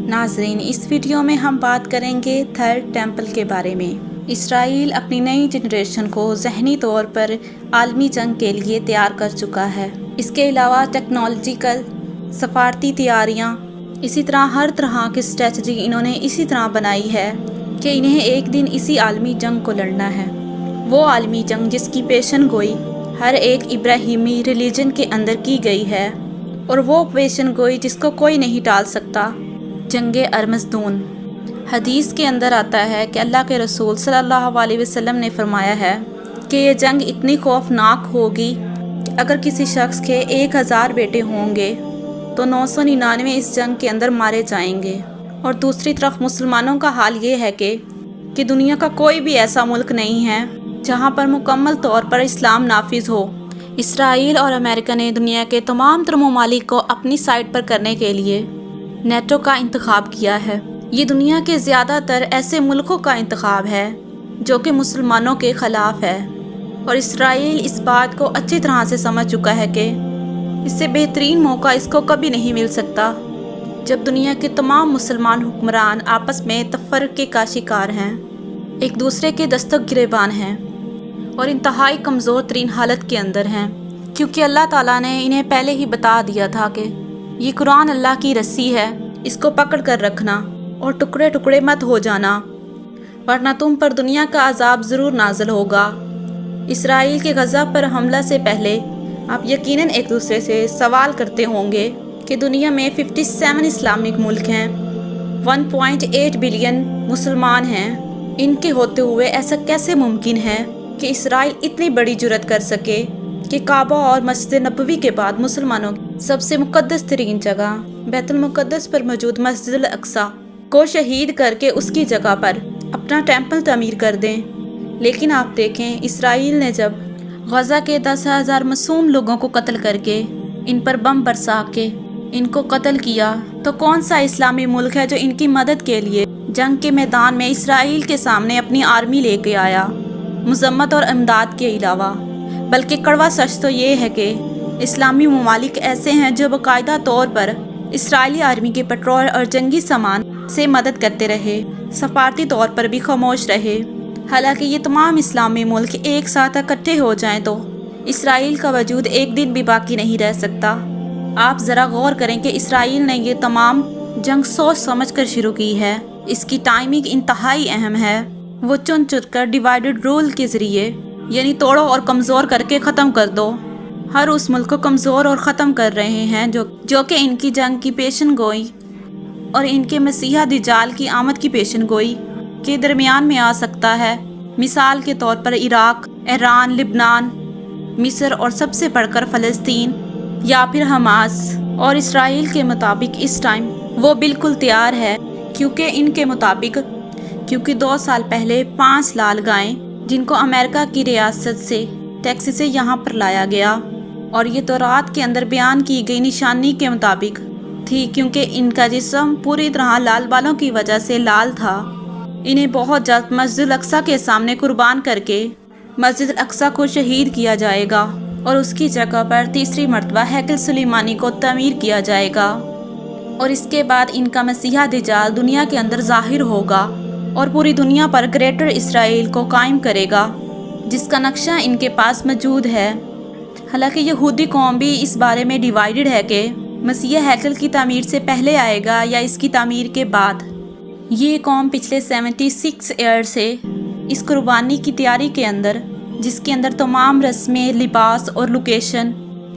ناظرین، اس ویڈیو میں ہم بات کریں گے تھرڈ ٹیمپل کے بارے میں۔ اسرائیل اپنی نئی جنریشن کو ذہنی طور پر عالمی جنگ کے لیے تیار کر چکا ہے۔ اس کے علاوہ ٹیکنالوجیکل، سفارتی تیاریاں، اسی طرح کی اسٹریٹجی انہوں نے اسی طرح بنائی ہے کہ انہیں ایک دن اسی عالمی جنگ کو لڑنا ہے۔ وہ عالمی جنگ جس کی پیشن گوئی ہر ایک ابراہیمی ریلیجن کے اندر کی گئی ہے، اور وہ پیشن گوئی جس کو کوئی نہیں ٹال سکتا، جنگ ارمزدون۔ حدیث کے اندر آتا ہے کہ اللہ کے رسول صلی اللہ علیہ وسلم نے فرمایا ہے کہ یہ جنگ اتنی خوفناک ہوگی کہ اگر کسی شخص کے 1000 بیٹے ہوں گے تو 999 اس جنگ کے اندر مارے جائیں گے۔ اور دوسری طرف مسلمانوں کا حال یہ ہے کہ دنیا کا کوئی بھی ایسا ملک نہیں ہے جہاں پر مکمل طور پر اسلام نافذ ہو۔ اسرائیل اور امریکہ نے دنیا کے تمام تر ممالک کو اپنی سائٹ پر کرنے کے لیے نیٹو کا انتخاب کیا ہے۔ یہ دنیا کے زیادہ تر ایسے ملکوں کا انتخاب ہے جو کہ مسلمانوں کے خلاف ہے، اور اسرائیل اس بات کو اچھی طرح سے سمجھ چکا ہے کہ اس سے بہترین موقع اس کو کبھی نہیں مل سکتا جب دنیا کے تمام مسلمان حکمران آپس میں تفرقے کا شکار ہیں، ایک دوسرے کے دستک گریبان ہیں، اور انتہائی کمزور ترین حالت کے اندر ہیں، کیونکہ اللہ تعالیٰ نے انہیں پہلے ہی بتا دیا تھا کہ یہ قرآن اللہ کی رسی ہے، اس کو پکڑ کر رکھنا اور ٹکڑے ٹکڑے مت ہو جانا، ورنہ تم پر دنیا کا عذاب ضرور نازل ہوگا۔ اسرائیل کے غزہ پر حملہ سے پہلے آپ یقیناً ایک دوسرے سے سوال کرتے ہوں گے کہ دنیا میں 57 اسلامک ملک ہیں، 1.8 بلین مسلمان ہیں، ان کے ہوتے ہوئے ایسا کیسے ممکن ہے کہ اسرائیل اتنی بڑی جرات کر سکے کہ کعبہ اور مسجد نبوی کے بعد مسلمانوں کی سب سے مقدس ترین جگہ بیت المقدس پر موجود مسجد الاقصی کو شہید کر کے اس کی جگہ پر اپنا ٹیمپل تعمیر کر دیں۔ لیکن آپ دیکھیں، اسرائیل نے جب غزہ کے 10,000 معصوم لوگوں کو قتل کر کے ان پر بم برسا کے ان کو قتل کیا، تو کون سا اسلامی ملک ہے جو ان کی مدد کے لیے جنگ کے میدان میں اسرائیل کے سامنے اپنی آرمی لے کے آیا، مذمت اور امداد کے علاوہ؟ بلکہ کڑوا سچ تو یہ ہے کہ اسلامی ممالک ایسے ہیں جو باقاعدہ طور پر اسرائیلی آرمی کے پیٹرول اور جنگی سامان سے مدد کرتے رہے، سفارتی طور پر بھی خاموش رہے۔ حالانکہ یہ تمام اسلامی ملک ایک ساتھ اکٹھے ہو جائیں تو اسرائیل کا وجود ایک دن بھی باقی نہیں رہ سکتا۔ آپ ذرا غور کریں کہ اسرائیل نے یہ تمام جنگ سوچ سمجھ کر شروع کی ہے، اس کی ٹائمنگ انتہائی اہم ہے۔ وہ چن کر ڈیوائیڈڈ رول کے ذریعے، یعنی توڑو اور کمزور کر کے ختم کر دو، ہر اس ملک کو کمزور اور ختم کر رہے ہیں جو کہ ان کی جنگ کی پیشن گوئی اور ان کے مسیحا دجال کی آمد کی پیشن گوئی کے درمیان میں آ سکتا ہے۔ مثال کے طور پر عراق، ایران، لبنان، مصر اور سب سے بڑھ کر فلسطین یا پھر حماس۔ اور اسرائیل کے مطابق اس ٹائم وہ بالکل تیار ہے، کیونکہ 2 سال پہلے 5 لال گائیں جن کو امریکہ کی ریاست سے ٹیکساس سے یہاں پر لایا گیا، اور یہ تورات کے اندر بیان کی گئی نشانی کے مطابق تھی، کیونکہ ان کا جسم پوری طرح لال بالوں کی وجہ سے لال تھا۔ انہیں بہت جلد مسجد الاقصی کے سامنے قربان کر کے مسجد الاقصی کو شہید کیا جائے گا، اور اس کی جگہ پر تیسری مرتبہ ہیکل سلیمانی کو تعمیر کیا جائے گا، اور اس کے بعد ان کا مسیحا دجال دنیا کے اندر ظاہر ہوگا اور پوری دنیا پر گریٹر اسرائیل کو قائم کرے گا، جس کا نقشہ ان کے پاس موجود ہے۔ حالانکہ یہودی قوم بھی اس بارے میں ڈیوائیڈڈ ہے کہ مسیح ہیکل کی تعمیر سے پہلے آئے گا یا اس کی تعمیر کے بعد۔ یہ قوم پچھلے 76 ایئر سے اس قربانی کی تیاری کے اندر، جس کے اندر تمام رسمیں، لباس اور لوکیشن،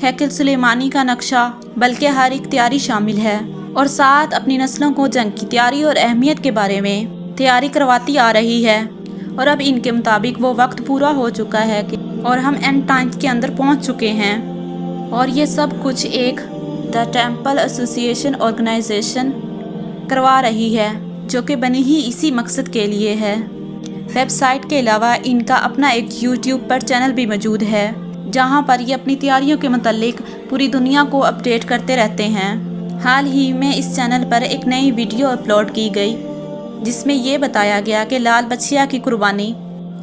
ہیکل سلیمانی کا نقشہ، بلکہ ہر ایک تیاری شامل ہے، اور ساتھ اپنی نسلوں کو جنگ کی تیاری اور اہمیت کے بارے میں تیاری کرواتی آ رہی ہے۔ اور اب ان کے مطابق وہ وقت پورا ہو چکا ہے اور ہم اینڈ ٹائمز کے اندر پہنچ چکے ہیں، اور یہ سب کچھ ایک دا ٹیمپل ایسوسی ایشن آرگنائزیشن کروا رہی ہے، جو کہ بنی ہی اسی مقصد کے لیے ہے۔ ویب سائٹ کے علاوہ ان کا اپنا ایک یوٹیوب پر چینل بھی موجود ہے، جہاں پر یہ اپنی تیاریوں کے متعلق پوری دنیا کو اپڈیٹ کرتے رہتے ہیں۔ حال ہی میں اس چینل پر ایک نئی ویڈیو اپلوڈ کی گئی، جس میں یہ بتایا گیا کہ لال بچیا کی قربانی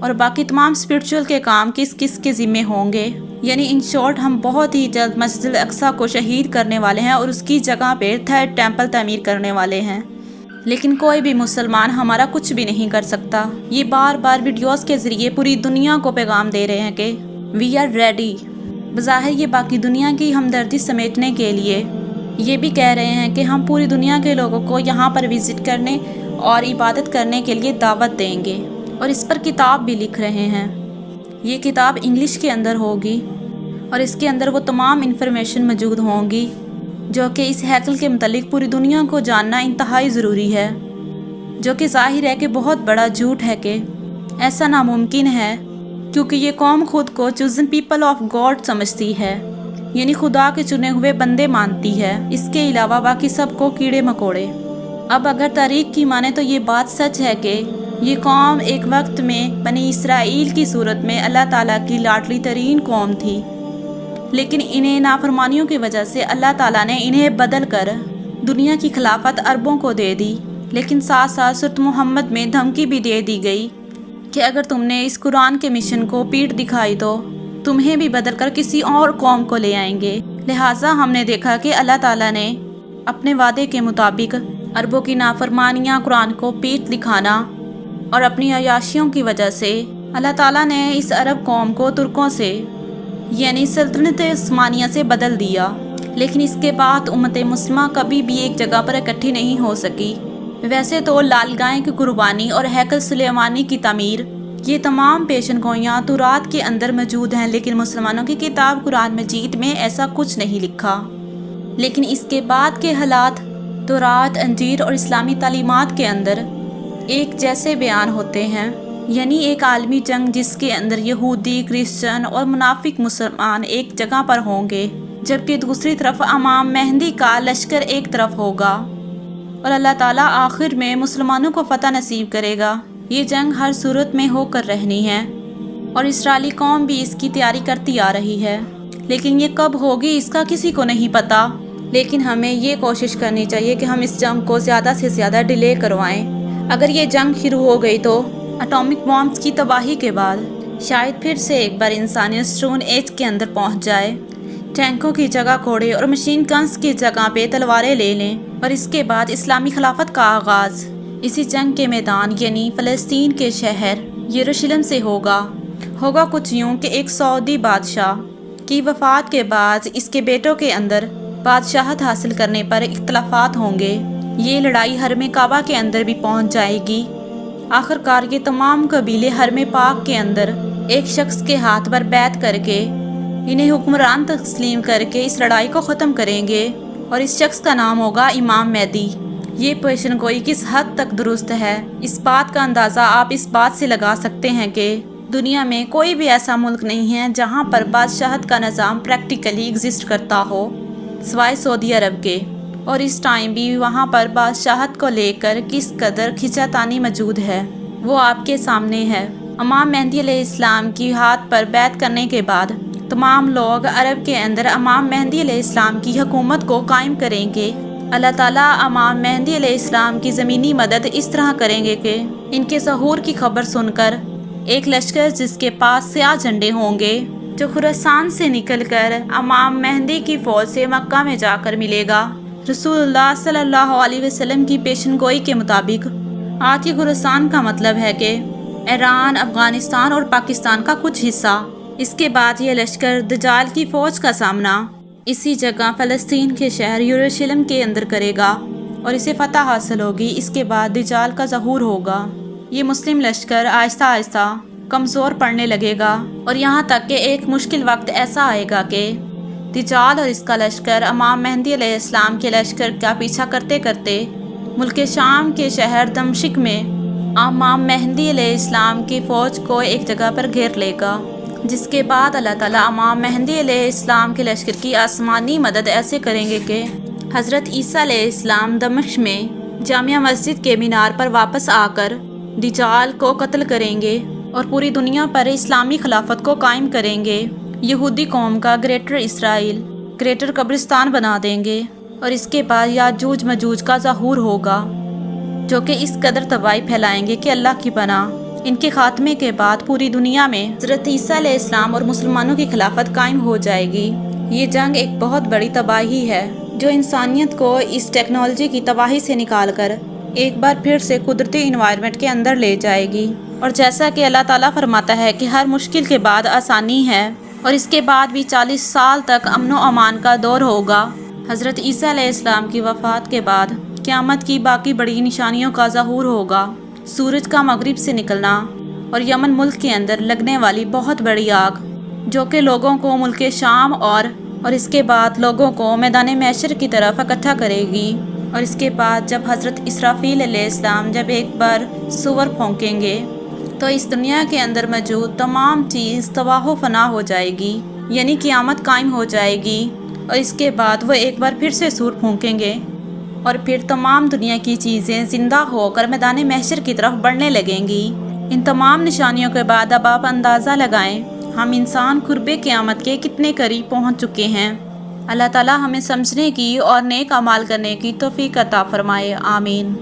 اور باقی تمام اسپرچول کے کام کس کس کے ذمے ہوں گے۔ یعنی ان شارٹ ہم بہت ہی جلد مسجد الاقصی کو شہید کرنے والے ہیں اور اس کی جگہ پہ تھرڈ ٹیمپل تعمیر کرنے والے ہیں۔ لیکن کوئی بھی مسلمان ہمارا کچھ بھی نہیں کر سکتا۔ یہ بار بار ویڈیوز کے ذریعے پوری دنیا کو پیغام دے رہے ہیں کہ وی آر ریڈی۔ بظاہر یہ باقی دنیا کی ہمدردی سمیٹنے کے لیے یہ بھی کہہ رہے ہیں کہ ہم پوری دنیا کے لوگوں کو یہاں پر وزٹ کرنے اور عبادت کرنے کے لیے دعوت دیں گے، اور اس پر کتاب بھی لکھ رہے ہیں۔ یہ کتاب انگلش کے اندر ہوگی اور اس کے اندر وہ تمام انفارمیشن موجود ہوں گی جو کہ اس ہیکل کے متعلق پوری دنیا کو جاننا انتہائی ضروری ہے، جو کہ ظاہر ہے کہ بہت بڑا جھوٹ ہے کہ ایسا ناممکن ہے، کیونکہ یہ قوم خود کو چوزن پیپل آف گاڈ سمجھتی ہے، یعنی خدا کے چنے ہوئے بندے مانتی ہے، اس کے علاوہ باقی سب کو کیڑے مکوڑے۔ اب اگر تاریخ کی مانے تو یہ بات سچ ہے کہ یہ قوم ایک وقت میں بنی اسرائیل کی صورت میں اللہ تعالیٰ کی لاڈلی ترین قوم تھی، لیکن انہیں نافرمانیوں کی وجہ سے اللہ تعالیٰ نے انہیں بدل کر دنیا کی خلافت عربوں کو دے دی۔ لیکن ساتھ ساتھ سورۃ محمد میں دھمکی بھی دے دی گئی کہ اگر تم نے اس قرآن کے مشن کو پیٹھ دکھائی تو تمہیں بھی بدل کر کسی اور قوم کو لے آئیں گے۔ لہٰذا ہم نے دیکھا کہ اللہ تعالیٰ نے اپنے وعدے کے مطابق عربوں کی نافرمانیاں، قرآن کو پیٹھ دکھانا اور اپنی عیاشیوں کی وجہ سے اللہ تعالیٰ نے اس عرب قوم کو ترکوں سے یعنی سلطنت عثمانیہ سے بدل دیا۔ لیکن اس کے بعد امت مسلمہ کبھی بھی ایک جگہ پر اکٹھی نہیں ہو سکی۔ ویسے تو لال گائے کی قربانی اور ہیکل سلیمانی کی تعمیر، یہ تمام پیشن گوئیاں تورات کے اندر موجود ہیں، لیکن مسلمانوں کی کتاب قرآن مجید میں ایسا کچھ نہیں لکھا۔ لیکن اس کے بعد کے حالات تورات، انجیل اور اسلامی تعلیمات کے اندر ایک جیسے بیان ہوتے ہیں، یعنی ایک عالمی جنگ جس کے اندر یہودی، کرسچن اور منافق مسلمان ایک جگہ پر ہوں گے، جبکہ دوسری طرف امام مہدی کا لشکر ایک طرف ہوگا، اور اللہ تعالیٰ آخر میں مسلمانوں کو فتح نصیب کرے گا۔ یہ جنگ ہر صورت میں ہو کر رہنی ہے، اور اسرائیلی قوم بھی اس کی تیاری کرتی آ رہی ہے، لیکن یہ کب ہوگی اس کا کسی کو نہیں پتہ۔ لیکن ہمیں یہ کوشش کرنی چاہیے کہ ہم اس جنگ کو زیادہ سے زیادہ ڈیلے کروائیں۔ اگر یہ جنگ شروع ہو گئی تو اٹامک بامز کی تباہی کے بعد شاید پھر سے ایک بار انسانیت اسٹون ایج کے اندر پہنچ جائے، ٹینکوں کی جگہ گھوڑے اور مشین گنز کی جگہ پہ تلواریں لے لیں، اور اس کے بعد اسلامی خلافت کا آغاز اسی جنگ کے میدان یعنی فلسطین کے شہر یروشلم سے ہوگا۔ کچھ یوں کہ ایک سعودی بادشاہ کی وفات کے بعد اس کے بیٹوں کے اندر بادشاہت حاصل کرنے پر اختلافات ہوں گے۔ یہ لڑائی حرم کعبہ کے اندر بھی پہنچ جائے گی۔ آخر کار یہ تمام قبیلے حرم پاک کے اندر ایک شخص کے ہاتھ پر بیعت کر کے انہیں حکمران تسلیم کر کے اس لڑائی کو ختم کریں گے، اور اس شخص کا نام ہوگا امام مہدی۔ یہ پیشن گوئی کس حد تک درست ہے، اس بات کا اندازہ آپ اس بات سے لگا سکتے ہیں کہ دنیا میں کوئی بھی ایسا ملک نہیں ہے جہاں پر بادشاہت کا نظام پریکٹیکلی ایگزسٹ کرتا ہو سوائے سعودی عرب کے، اور اس ٹائم بھی وہاں پر بادشاہت کو لے کر کس قدر کھینچا تانی موجود ہے وہ آپ کے سامنے ہے۔ امام مہدی علیہ السلام کی ہاتھ پر بیعت کرنے کے بعد تمام لوگ عرب کے اندر امام مہدی علیہ السلام کی حکومت کو قائم کریں گے۔ اللہ تعالیٰ امام مہدی علیہ السلام کی زمینی مدد اس طرح کریں گے کہ ان کے ظہور کی خبر سن کر ایک لشکر جس کے پاس سیاہ جھنڈے ہوں گے جو خراسان سے نکل کر امام مہدی کی فوج سے مکہ میں جا کر ملے گا۔ رسول اللہ صلی اللہ علیہ وسلم کی پیشن گوئی کے مطابق آج کی خراسان کا مطلب ہے کہ ایران، افغانستان اور پاکستان کا کچھ حصہ۔ اس کے بعد یہ لشکر دجال کی فوج کا سامنا اسی جگہ فلسطین کے شہر یروشلم کے اندر کرے گا اور اسے فتح حاصل ہوگی۔ اس کے بعد دجال کا ظہور ہوگا۔ یہ مسلم لشکر آہستہ آہستہ کمزور پڑنے لگے گا، اور یہاں تک کہ ایک مشکل وقت ایسا آئے گا کہ دجال اور اس کا لشکر امام مہدی علیہ السلام کے لشکر کا پیچھا کرتے کرتے ملک شام کے شہر دمشق میں امام مہدی علیہ السلام کی فوج کو ایک جگہ پر گھیر لے گا، جس کے بعد اللہ تعالیٰ امام مہدی علیہ السلام کے لشکر کی آسمانی مدد ایسے کریں گے کہ حضرت عیسیٰ علیہ السلام دمشق میں جامع مسجد کے مینار پر واپس آ کر دجال کو قتل کریں گے اور پوری دنیا پر اسلامی خلافت کو قائم کریں گے۔ یہودی قوم کا گریٹر اسرائیل گریٹر قبرستان بنا دیں گے، اور اس کے بعد یاجوج مجوج کا ظہور ہوگا جو کہ اس قدر تباہی پھیلائیں گے کہ اللہ کی پناہ۔ ان کے خاتمے کے بعد پوری دنیا میں حضرت عیسیٰ علیہ السلام اور مسلمانوں کی خلافت قائم ہو جائے گی۔ یہ جنگ ایک بہت بڑی تباہی ہے جو انسانیت کو اس ٹیکنالوجی کی تباہی سے نکال کر ایک بار پھر سے قدرتی انوائرمنٹ کے اندر لے جائے گی۔ اور جیسا کہ اللہ تعالیٰ فرماتا ہے کہ ہر مشکل کے بعد آسانی ہے، اور اس کے بعد بھی 40 سال تک امن و امان کا دور ہوگا۔ حضرت عیسیٰ علیہ السلام کی وفات کے بعد قیامت کی باقی بڑی نشانیوں کا ظہور ہوگا۔ سورج کا مغرب سے نکلنا اور یمن ملک کے اندر لگنے والی بہت بڑی آگ، جو کہ لوگوں کو ملک شام اور اس کے بعد لوگوں کو میدان محشر کی طرف اکٹھا کرے گی۔ اور اس کے بعد جب حضرت اسرافیل علیہ السلام جب ایک بار سور پھونکیں گے تو اس دنیا کے اندر موجود تمام چیز تباہ و فنا ہو جائے گی، یعنی قیامت قائم ہو جائے گی۔ اور اس کے بعد وہ ایک بار پھر سے سور پھونکیں گے اور پھر تمام دنیا کی چیزیں زندہ ہو کر میدان محشر کی طرف بڑھنے لگیں گی۔ ان تمام نشانیوں کے بعد اب آپ اندازہ لگائیں ہم انسان قرب قیامت کے کتنے قریب پہنچ چکے ہیں۔ اللہ تعالیٰ ہمیں سمجھنے کی اور نیک اعمال کرنے کی توفیق عطا فرمائے، آمین۔